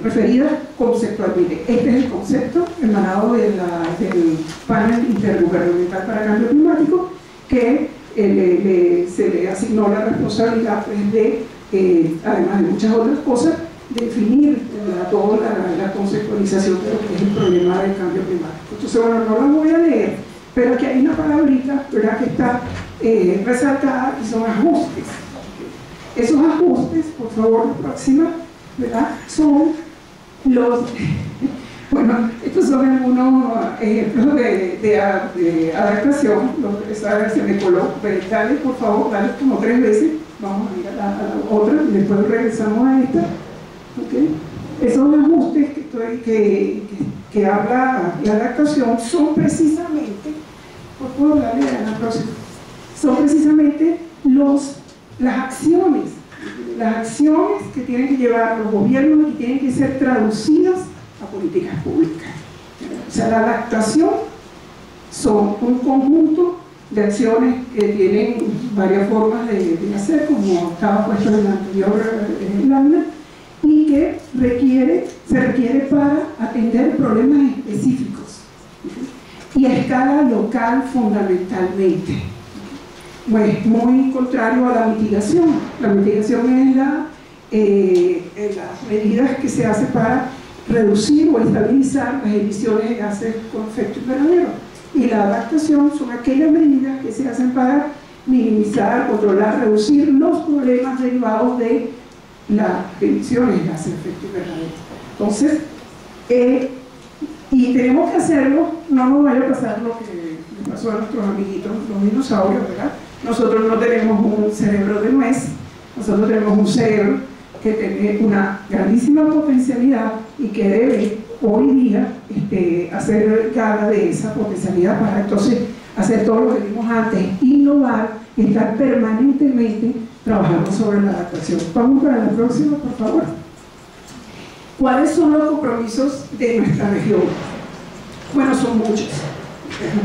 referidas conceptualmente. Este es el concepto emanado del panel intergubernamental para cambio climático, que se le asignó la responsabilidad pues, de, además de muchas otras cosas, definir toda la conceptualización de lo que es el problema del cambio climático. Entonces, bueno, no la voy a leer, pero aquí hay una palabrita, ¿verdad?, que está resaltada, y son ajustes. Esos ajustes, por favor, la próxima, ¿verdad?, son los... Bueno, estos son algunos ejemplos de adaptación. Esa versión de color, dale, por favor, dale como 3 veces. Vamos a ir a la otra y después regresamos a esta. ¿Okay? Esos ajustes que habla la adaptación son precisamente, por favor, dale a la próxima, son precisamente las acciones que tienen que llevar los gobiernos y tienen que ser traducidas a políticas públicas. O sea, la adaptación son un conjunto de acciones que tienen varias formas de hacer, como estaba puesto en la anterior lámina, y que se requiere para atender problemas específicos y a escala local fundamentalmente. Pues muy contrario a la mitigación. La mitigación es las medidas que se hacen para reducir o estabilizar las emisiones de gases con efecto invernadero. Y la adaptación son aquellas medidas que se hacen para minimizar, controlar, reducir los problemas derivados de las emisiones de gases de efecto invernadero. Entonces, y tenemos que hacerlo, no nos vaya a pasar lo que le pasó a nuestros amiguitos, los dinosaurios, ¿verdad? Nosotros no tenemos un cerebro de nuez, nosotros tenemos un cerebro que tiene una grandísima potencialidad y que debe hoy día hacer gala de esa potencialidad para entonces hacer todo lo que vimos antes, innovar, estar permanentemente trabajando sobre la adaptación. Vamos para la próxima, por favor. ¿Cuáles son los compromisos de nuestra región? Bueno, son muchos.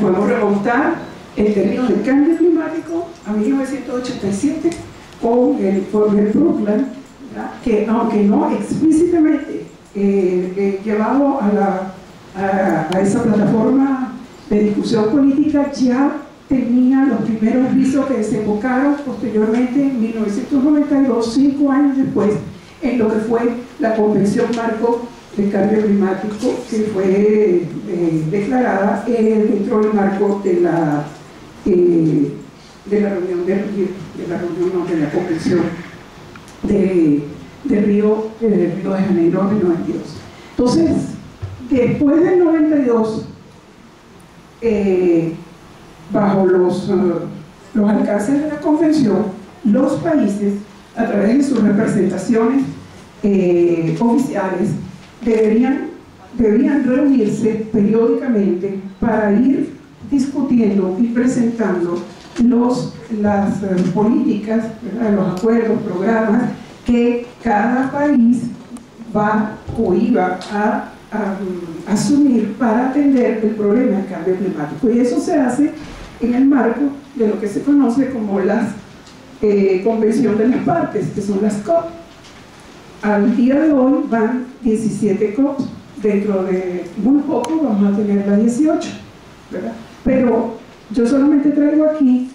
Podemos remontar en términos de cambio climático a 1987 con el informe Brundtland, que aunque no explícitamente llevado a esa plataforma de discusión política, ya tenía los primeros visos que desembocaron posteriormente en 1992, 5 años después, en lo que fue la Convención Marco del Cambio Climático, que fue declarada dentro del marco de la reunión de la Convención de Río de Janeiro del 92. Entonces, después del 92, bajo los alcances de la Convención, los países, a través de sus representaciones oficiales, deberían reunirse periódicamente para ir discutiendo y presentando las políticas, ¿verdad?, los acuerdos, programas que cada país va o iba a asumir para atender el problema del cambio climático. Y eso se hace en el marco de lo que se conoce como la Convención de las Partes, que son las COP. Al día de hoy van 17 COP, dentro de muy poco vamos a tener la 18, ¿verdad? Pero yo solamente traigo aquí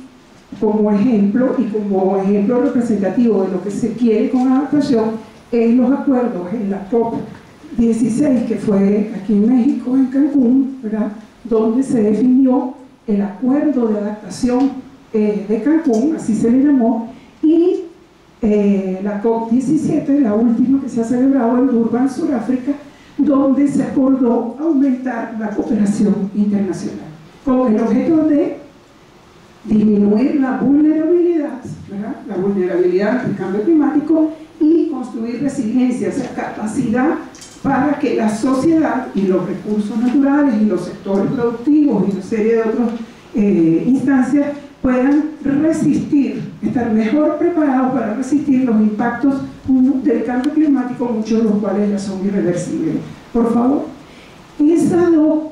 como ejemplo y como ejemplo representativo de lo que se quiere con adaptación en los acuerdos en la COP16, que fue aquí en México, en Cancún, ¿verdad?, donde se definió el acuerdo de adaptación de Cancún, así se le llamó, y la COP17, la última que se ha celebrado en Durban, Sudáfrica, donde se acordó aumentar la cooperación internacional con el objeto de disminuir la vulnerabilidad, ¿verdad?, la vulnerabilidad al cambio climático y construir resiliencia, o sea, capacidad para que la sociedad y los recursos naturales y los sectores productivos y una serie de otras instancias puedan resistir, estar mejor preparados para resistir los impactos del cambio climático, muchos de los cuales ya son irreversibles. Por favor, esas dos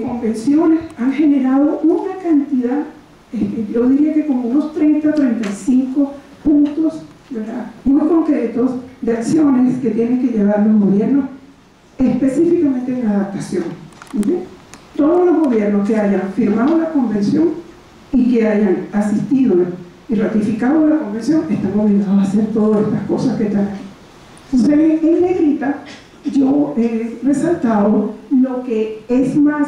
convenciones han generado una cantidad, yo diría que como unos 30-35 puntos ¿verdad?, muy concretos de acciones que tienen que llevar los gobiernos específicamente en adaptación. ¿Okay? Todos los gobiernos que hayan firmado la convención y que hayan asistido y ratificado la convención están obligados a hacer todas estas cosas que están aquí. Entonces, en negrita yo he resaltado lo que es más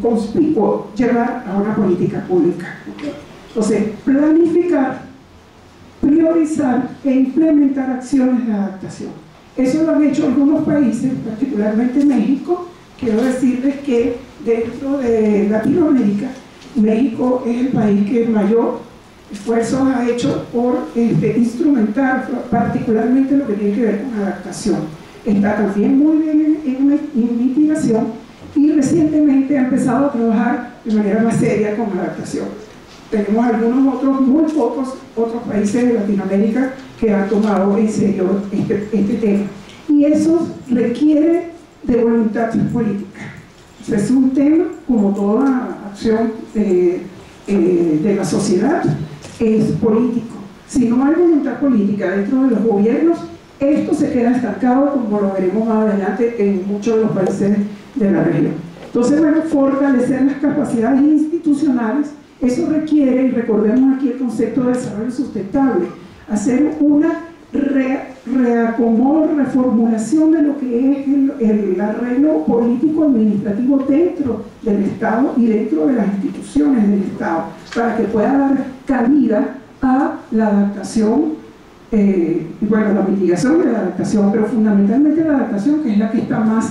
conspicuo llevar a una política pública. ¿Okay? Entonces, planificar, priorizar e implementar acciones de adaptación. Eso lo han hecho algunos países, particularmente México. Quiero decirles que dentro de Latinoamérica, México es el país que mayor esfuerzos ha hecho por instrumentar particularmente lo que tiene que ver con adaptación. Está también muy bien en mitigación y recientemente ha empezado a trabajar de manera más seria con adaptación. Tenemos algunos otros, muy pocos otros países de Latinoamérica que han tomado en serio este tema. Y eso requiere de voluntad política. O sea, es un tema, como toda acción de la sociedad, es político. Si no hay voluntad política dentro de los gobiernos, esto se queda estancado, como lo veremos más adelante en muchos de los países de la región. Entonces, bueno, fortalecer las capacidades institucionales, eso requiere, y recordemos aquí el concepto de desarrollo sustentable, hacer una reacomodo, reformulación de lo que es el arreglo político-administrativo dentro del Estado y dentro de las instituciones del Estado, para que pueda dar cabida a la adaptación, bueno, la mitigación de la adaptación, pero fundamentalmente la adaptación, que es la que está más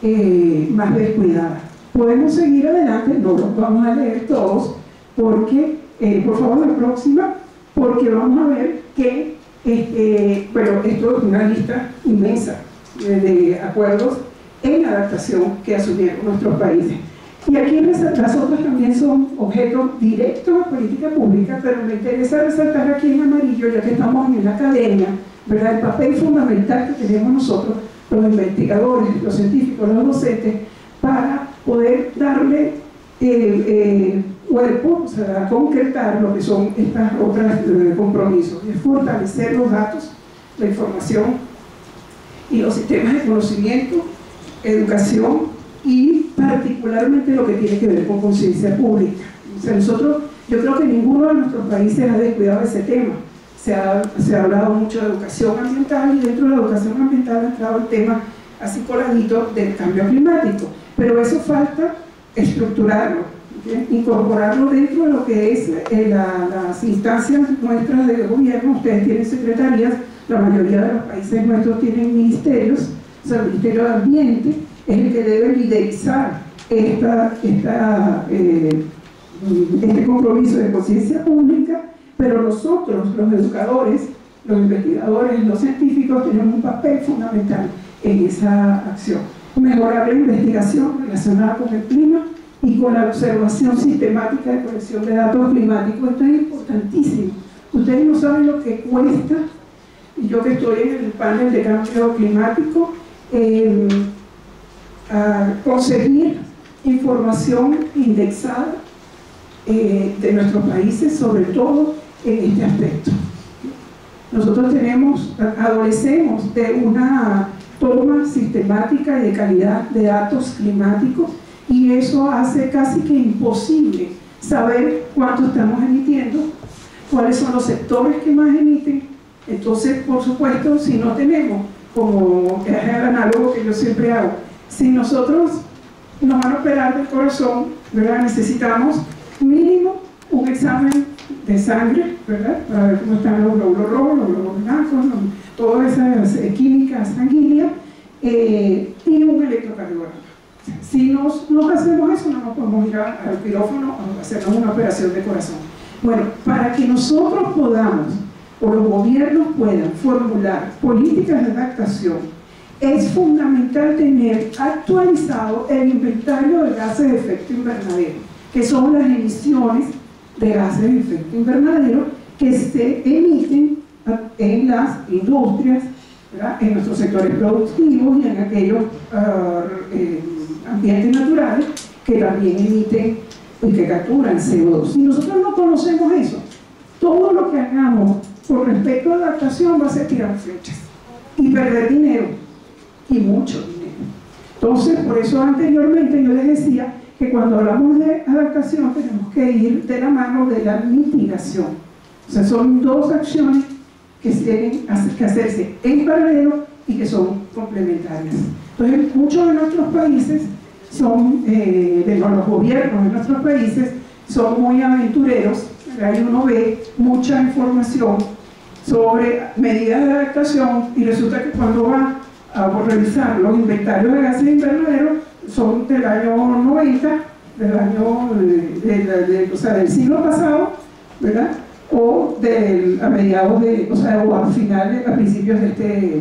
descuidada. Podemos seguir adelante, no los vamos a leer todos, porque, por favor, la próxima, porque vamos a ver que bueno, esto es una lista inmensa de acuerdos en adaptación que asumieron nuestros países. Y aquí las otras también son objeto directo de política pública, pero me interesa resaltar aquí en amarillo, ya que estamos en la academia, ¿verdad?, el papel fundamental que tenemos nosotros, los investigadores, los científicos, los docentes, para poder darle cuerpo, o sea, concretar lo que son estas otras compromisos, es fortalecer los datos, la información y los sistemas de conocimiento, educación y particularmente lo que tiene que ver con conciencia pública. O sea, yo creo que ninguno de nuestros países ha descuidado ese tema. Se ha hablado mucho de educación ambiental y dentro de la educación ambiental ha entrado el tema así coladito del cambio climático, pero eso falta estructurarlo, ¿okay?, incorporarlo dentro de lo que es las instancias nuestras de gobierno. Ustedes tienen secretarías, la mayoría de los países nuestros tienen ministerios, o sea, el Ministerio de Ambiente es el que debe liderizar este compromiso de conciencia pública, pero nosotros, los educadores, los investigadores, los científicos, tenemos un papel fundamental en esa acción. Mejorar la investigación relacionada con el clima y con la observación sistemática de colección de datos climáticos. Esto es importantísimo. Ustedes no saben lo que cuesta, y yo que estoy en el panel de cambio climático, conseguir información indexada de nuestros países, sobre todo en este aspecto. Nosotros adolecemos de una toma sistemática y de calidad de datos climáticos, y eso hace casi que imposible saber cuánto estamos emitiendo, cuáles son los sectores que más emiten. Entonces, por supuesto, si no tenemos, como es el análogo que yo siempre hago, si nosotros nos van a operar del corazón, ¿verdad?, necesitamos mínimo un examen de sangre, ¿verdad?, para ver cómo están los glóbulos rojos, los glóbulos blancos, todas esas químicas sanguíneas, y un electrocardiograma. Si no hacemos eso, no nos podemos ir al quirófano a hacernos una operación de corazón. Bueno, para que nosotros podamos, o los gobiernos puedan formular políticas de adaptación, es fundamental tener actualizado el inventario de gases de efecto invernadero, que son las emisiones de gases de efecto invernadero que se emiten en las industrias, ¿verdad?, en nuestros sectores productivos y en aquellos ambientes naturales que también emiten y que capturan CO2. Si nosotros no conocemos eso, todo lo que hagamos con respecto a adaptación va a ser tirar flechas y perder dinero, y mucho dinero. Entonces, por eso anteriormente yo les decía que cuando hablamos de adaptación tenemos que ir de la mano de la mitigación. O sea, son dos acciones que tienen que hacerse en paralelo y que son complementarias. Entonces, muchos de nuestros países son, los gobiernos de nuestros países son muy aventureros. Ahí uno ve mucha información sobre medidas de adaptación y resulta que cuando va a revisar los inventarios de gases invernaderos son del año 90, del año del siglo pasado, ¿verdad? O a mediados o a finales, a principios de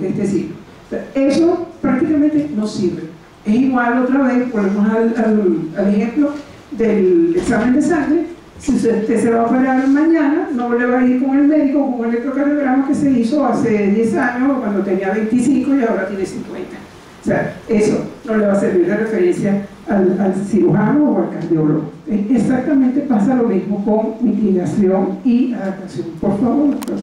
este siglo. O sea, eso prácticamente no sirve. Es igual, otra vez, volvemos al ejemplo del examen de sangre. Si usted se va a operar mañana, no le va a ir con el médico con un electrocardiograma que se hizo hace 10 años, cuando tenía 25 y ahora tiene 50. O sea, eso no le va a servir de referencia al cirujano o al cardiólogo. Exactamente pasa lo mismo con mitigación y adaptación. Por favor, doctor.